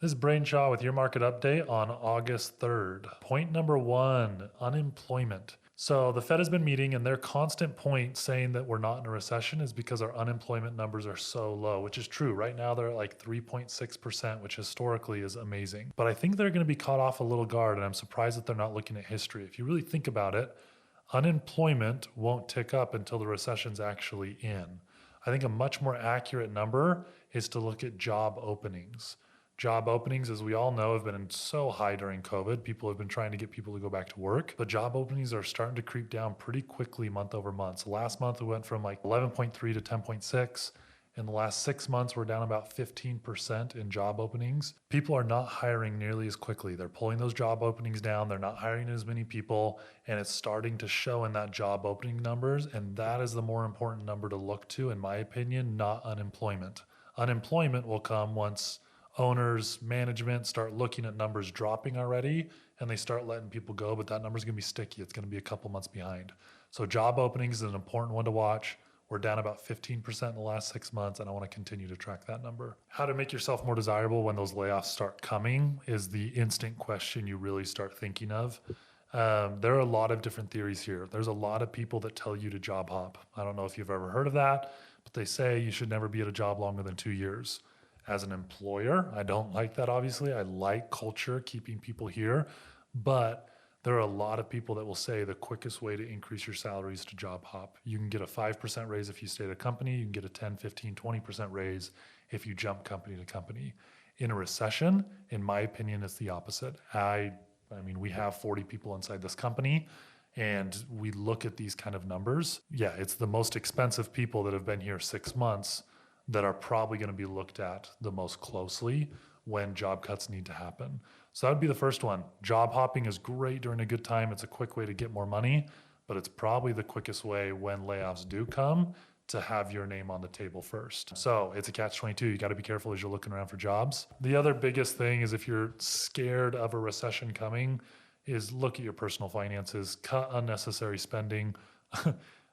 This is Braiden Shaw with your market update on August 3rd. Point number one, unemployment. So the Fed has been meeting, and their constant point saying that we're not in a recession is because our unemployment numbers are so low, which is true. Right now they're at like 3.6%, which historically is amazing. But I think they're going to be caught off a little guard, and I'm surprised that they're not looking at history. If you really think about it, unemployment won't tick up until the recession's actually in. I think a much more accurate number is to look at job openings. Job openings, as we all know, have been so high during COVID. People have been trying to get people to go back to work, but job openings are starting to creep down pretty quickly month over month. So last month we went from like 11.3 to 10.6. In the last 6 months, we're down about 15% in job openings. People are not hiring nearly as quickly. They're pulling those job openings down. They're not hiring as many people, and it's starting to show in that job opening numbers. And that is the more important number to look to, in my opinion, not unemployment. Unemployment will come once owners, management start looking at numbers dropping already and they start letting people go, but that number's going to be sticky. It's going to be a couple months behind. So job openings is an important one to watch. We're down about 15% in the last 6 months, and I want to continue to track that number. How to make yourself more desirable when those layoffs start coming is the instant question you really start thinking of. There are a lot of different theories here. There's a lot of people that tell you to job hop. I don't know if you've ever heard of that, but they say you should never be at a job longer than 2 years. As an employer, I don't like that, obviously. I like culture, keeping people here, but there are a lot of people that will say the quickest way to increase your salary is to job hop. You can get a 5% raise if you stay at a company. You can get a 10, 15, 20% raise if you jump company to company. In a recession, in my opinion, it's the opposite. I mean, we have 40 people inside this company, and we look at these kind of numbers. Yeah, it's the most expensive people that have been here 6 months that are probably going to be looked at the most closely when job cuts need to happen. So that would be the first one. Job hopping is great during a good time. It's a quick way to get more money, but it's probably the quickest way when layoffs do come to have your name on the table first. So it's a catch-22. You got to be careful as you're looking around for jobs. The other biggest thing is if you're scared of a recession coming is look at your personal finances, cut unnecessary spending.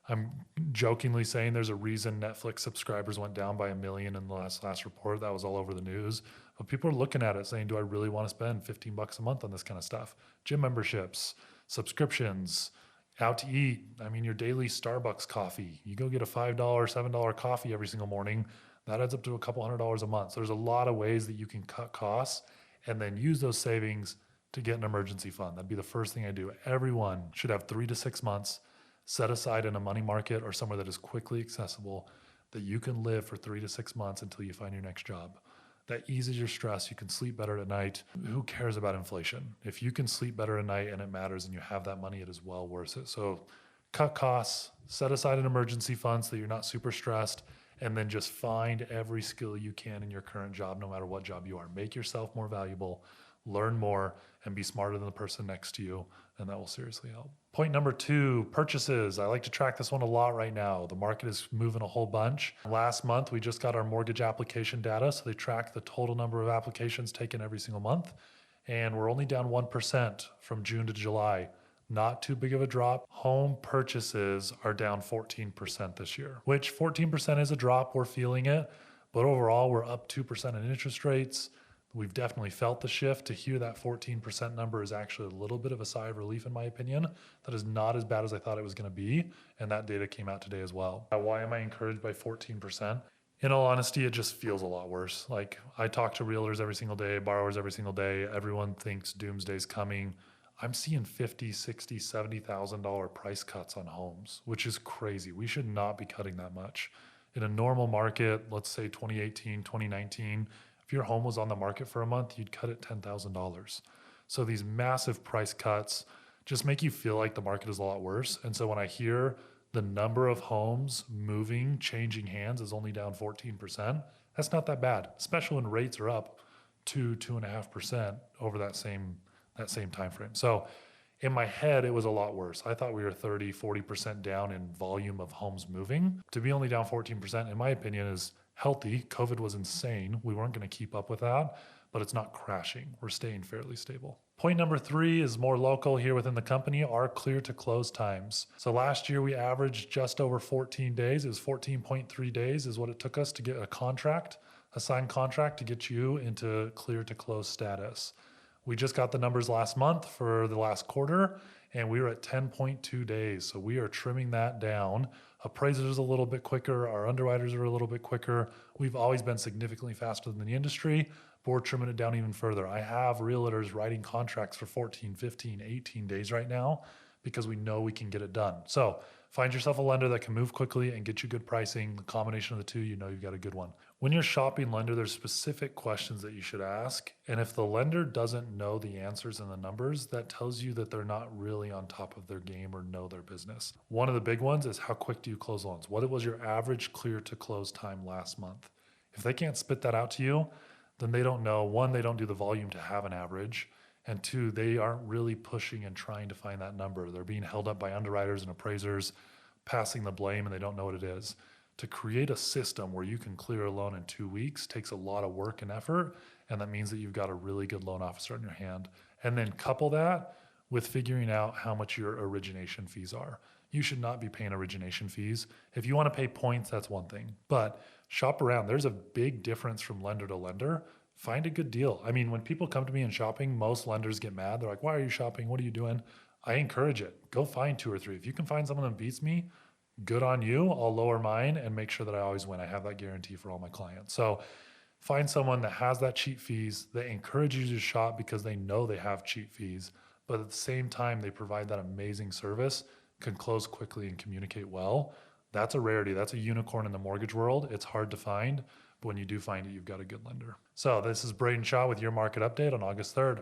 I'm jokingly saying there's a reason Netflix subscribers went down by 1 million in the last report. That was all over the news. But people are looking at it saying, do I really want to spend $15 a month on this kind of stuff? Gym memberships, subscriptions, out to eat. I mean, your daily Starbucks coffee. You go get a $5, $7 coffee every single morning. That adds up to a couple $100 a month. So there's a lot of ways that you can cut costs and then use those savings to get an emergency fund. That'd be the first thing I do. Everyone should have 3 to 6 months set aside in a money market or somewhere that is quickly accessible that you can live for 3 to 6 months until you find your next job. That eases your stress. You can sleep better at night. Who cares about inflation? If you can sleep better at night and it matters and you have that money, it is well worth it. So cut costs, set aside an emergency fund so that you're not super stressed, and then just find every skill you can in your current job, no matter what job you are. Make yourself more valuable, learn more, and be smarter than the person next to you, and that will seriously help. Point number 2, purchases. I like to track this one a lot right now. The market is moving a whole bunch. Last month, we just got our mortgage application data, so they track the total number of applications taken every single month, and we're only down 1% from June to July. Not too big of a drop. Home purchases are down 14% this year, which 14% is a drop. We're feeling it, but overall, we're up 2% in interest rates. We've definitely felt the shift. To hear that 14% number is actually a little bit of a sigh of relief, in my opinion. That is not as bad as I thought it was going to be, and that data came out today as well. Why am I encouraged by 14%? In all honesty, it just feels a lot worse. Like, I talk to realtors every single day, borrowers every single day. Everyone thinks doomsday's coming. I'm seeing $50,000, $60,000, $70,000 price cuts on homes, which is crazy. We should not be cutting that much. In a normal market, let's say 2018, 2019, if your home was on the market for a month, you'd cut it $10,000. So these massive price cuts just make you feel like the market is a lot worse. And so when I hear the number of homes moving, changing hands is only down 14%, that's not that bad, especially when rates are up 2.5% over that same time frame. So in my head, it was a lot worse. I thought we were 30, 40% down in volume of homes moving. To be only down 14%, in my opinion, is healthy. COVID was insane. We weren't going to keep up with that, but it's not crashing. We're staying fairly stable. Point number 3 is more local here within the company, our clear to close times. So last year we averaged just over 14 days. It was 14.3 days is what it took us to get a contract a signed contract to get you into clear to close status. We just got the numbers last month for the last quarter, and we were at 10.2 days. So we are trimming that down. Appraisers are a little bit quicker. Our underwriters are a little bit quicker. We've always been significantly faster than the industry, but we're trimming it down even further. I have realtors writing contracts for 14, 15, 18 days right now because we know we can get it done. So find yourself a lender that can move quickly and get you good pricing. The combination of the two, you know you've got a good one. When you're shopping lender, there's specific questions that you should ask. And if the lender doesn't know the answers and the numbers, that tells you that they're not really on top of their game or know their business. One of the big ones is how quick do you close loans? What was your average clear to close time last month? If they can't spit that out to you, then they don't know. One, they don't do the volume to have an average. And two, they aren't really pushing and trying to find that number. They're being held up by underwriters and appraisers, passing the blame, and they don't know what it is. To create a system where you can clear a loan in 2 weeks takes a lot of work and effort, and that means that you've got a really good loan officer in your hand. And then couple that with figuring out how much your origination fees are. You should not be paying origination fees. If you want to pay points, that's one thing. But shop around. There's a big difference from lender to lender. Find a good deal. I mean, when people come to me in shopping, most lenders get mad. They're like, why are you shopping? What are you doing? I encourage it. Go find 2 or 3. If you can find someone that beats me, good on you. I'll lower mine and make sure that I always win. I have that guarantee for all my clients. So find someone that has that cheap fees, that encourages you to shop because they know they have cheap fees, but at the same time, they provide that amazing service, can close quickly and communicate well. That's a rarity. That's a unicorn in the mortgage world. It's hard to find, but when you do find it, you've got a good lender. So this is Braiden Shaw with your market update on August 3rd.